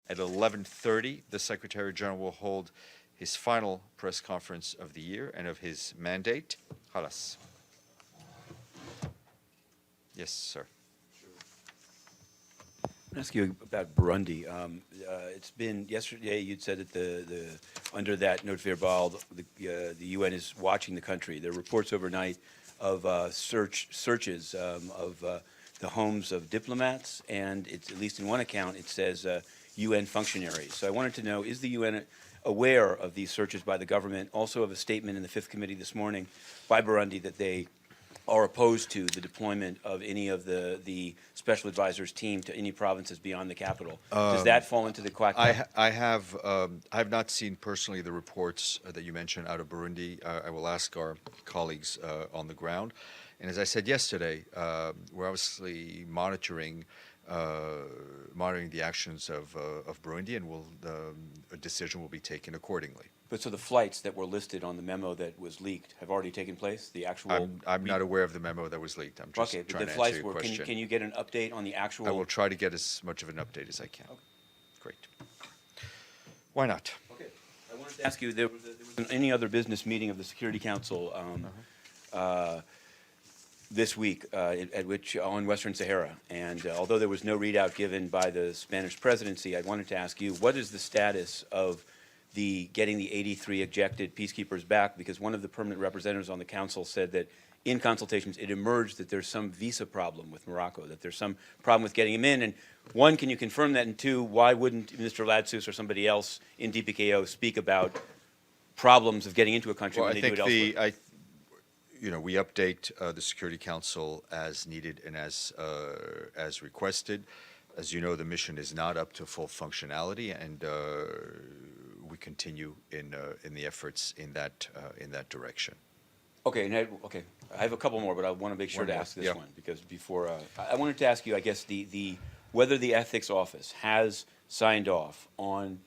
At 11:30, the Secretary General will hold his final press conference of the year and of his mandate. Halas. Yes, sir. I'll ask you about Burundi. It's been yesterday. You'd said that under that note verbal, the UN is watching the country. There are reports overnight of searches of the homes of diplomats, and it's, at least in one account, it says UN functionaries. So I wanted to know: is the UN aware of these searches by the government? Also, of a statement in the Fifth Committee this morning by Burundi that they are opposed to the deployment of any of the special advisors' team to any provinces beyond the capital. Does that fall into the quack? I have not seen personally the reports that you mentioned out of Burundi. I will ask our colleagues on the ground. And as I said yesterday, we're obviously monitoring the actions of Burundi, and a decision will be taken accordingly. But so the flights that were listed on the memo that was leaked have already taken place? The actual... I'm not aware of the memo that was leaked. I'm just trying to answer your question. Can you get an update on the actual... I will try to get as much of an update as I can. Okay. Great. Why not? Okay. I wanted to ask you, there was any other business meeting of the Security Council this week at which on Western Sahara, and although there was no readout given by the Spanish presidency, I wanted to ask you, what is the status of getting the 83 ejected peacekeepers back? Because one of the permanent representatives on the council said that in consultations it emerged that there's some visa problem with Morocco, that there's some problem with getting him in. And one, can you confirm that? And two, why wouldn't Mr. Ladsus or somebody else in DPKO speak about problems of getting into a country when they do it elsewhere? We update the Security Council as needed and as requested. As you know, the mission is not up to full functionality, and we continue in the efforts in that direction. Okay, okay. I have a couple more, but I want to make sure to ask this one, because before I wanted to ask you, I guess whether the Ethics Office has signed off on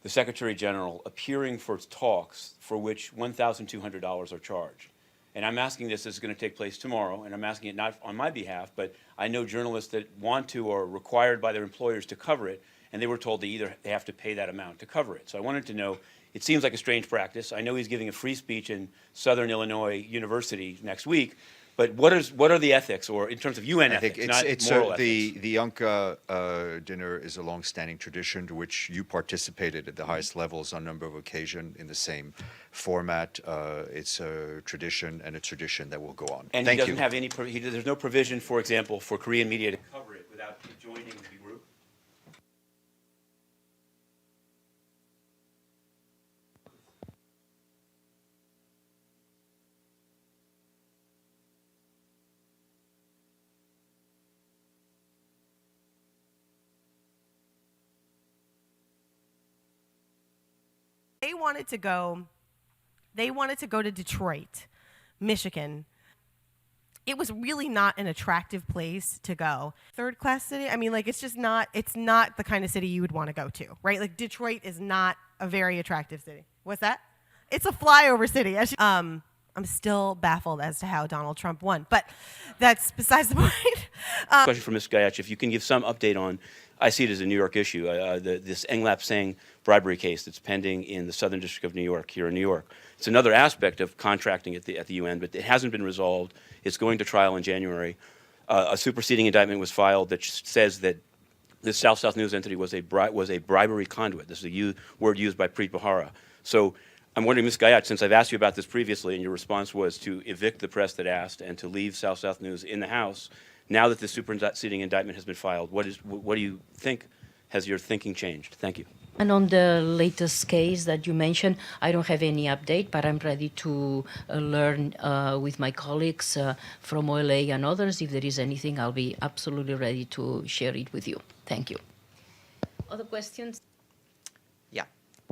the Secretary General appearing for talks for which $1,200 are charged. And I'm asking this is going to take place tomorrow, and I'm asking it not on my behalf, but I know journalists that want to or are required by their employers to cover it, and they were told they have to pay that amount to cover it. So I wanted to know, it seems like a strange practice. I know he's giving a free speech in Southern Illinois University next week, but what are the ethics, or in terms of UN ethics, not moral ethics? The UNCA dinner is a long-standing tradition to which you participated at the highest levels on a number of occasions in the same format. It's a tradition, and a tradition that will go on. And Thank he doesn't you. have any, there's no provision, for example, for Korean media to cover it without joining the group? They wanted to go to Detroit, Michigan. It was really not an attractive place to go. Third-class city, I mean, like, it's not the kind of city you would want to go to, right? Like, Detroit is not a very attractive city. What's that? It's a flyover city. I'm still baffled as to how Donald Trump won, but that's besides the point. Question for Ms. Gallach, if you can give some update on, I see it as a New York issue, this Englap Singh bribery case that's pending in the Southern District of New York, here in New York. It's another aspect of contracting at the UN, but it hasn't been resolved. It's going to trial in January. A superseding indictment was filed that says that this South-South News entity was a bribery conduit. This is a word used by Preet Bharara. So I'm wondering, Ms. Gallach, since I've asked you about this previously, and your response was to evict the press that asked and to leave South-South News in the House, now that the superseding indictment has been filed, what do you think? Has your thinking changed? Thank you. And on the latest case that you mentioned, I don't have any update, but I'm ready to learn with my colleagues from OLA and others. If there is anything, I'll be absolutely ready to share it with you. Thank you. Other questions? Yeah.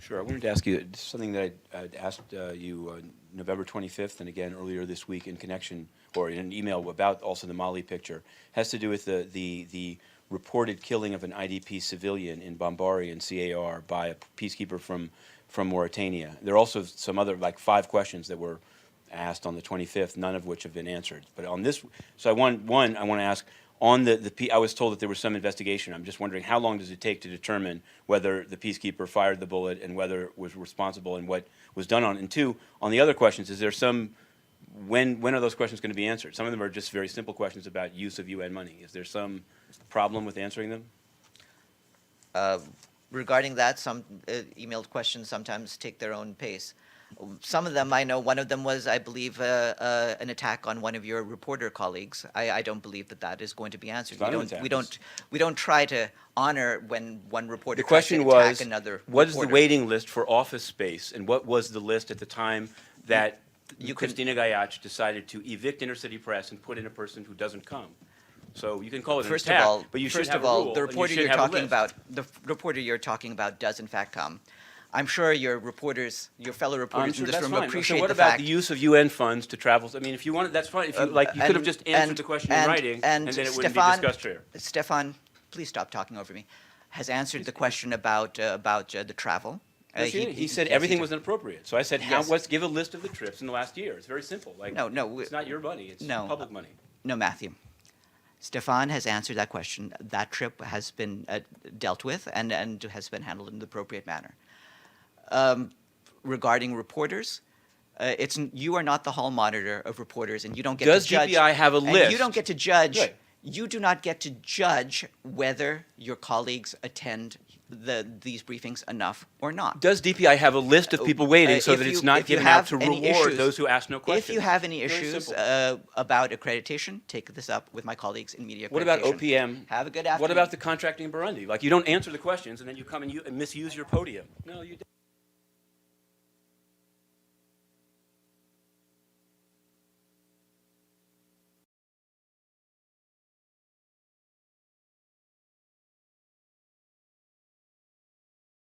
Sure. I wanted to ask you something that I'd asked you November 25th and again earlier this week in connection, or in an email about also the Mali picture, has to do with the reported killing of an IDP civilian in Bambari and CAR by a peacekeeper from Mauritania. There are also some other, like 5 questions that were asked on the 25th, none of which have been answered. But on this, so I want to ask, On I was told that there was some investigation. I'm just wondering, how long does it take to determine whether the peacekeeper fired the bullet and whether it was responsible and what was done on it? And two, on the other questions, is there some, when are those questions going to be answered? Some of them are just very simple questions about use of UN money. Is there some problem with answering them? Regarding that, some emailed questions sometimes take their own pace. Some of them I know. One of them was, I believe, an attack on one of your reporter colleagues. I don't believe that is going to be answered. We don't try to honor when one reporter The question tries to attack was, another what is the reporter. waiting list for office space, and what was the list at the time that You can- Christina Gallach decided to evict inner city press and put in a person who doesn't come? So you can call it an First attack, of all, but you should first have of a all, rule, the and you reporter should you're have a talking list. about, the reporter you're talking about does in fact come. I'm sure your reporters, your fellow I'm reporters sure in this that's room fine. appreciate So what the about fact. the use of UN funds to travel? I mean, if you want, that's fine. If you like, you could have just answered the question in writing, and then it wouldn't be discussed here. Stephane, please stop talking over me. Has answered the question about the travel. Yes, he said yes, everything did. was inappropriate. So I said, Yes. let's give a list of the trips in the last year. It's very simple. Like, No, it's not your money. It's no. public money. No, Matthew. Stephane has answered that question. That trip has been dealt with and has been handled in the appropriate manner. Regarding reporters, you are not the hall monitor of reporters, and you don't get Does to judge. DPI have a and list? You don't get to judge. Right. You do not get to judge whether your colleagues attend these briefings enough or not. Does DPI have a list of people waiting so that it's not given out to reward those who ask no questions? If you have any Very issues simple. about accreditation, take this up with my colleagues in media accreditation. What about OPM? Have a good afternoon. What about the contracting in Burundi? Like, you don't answer the questions, and then you come and you misuse your podium. No, you don't.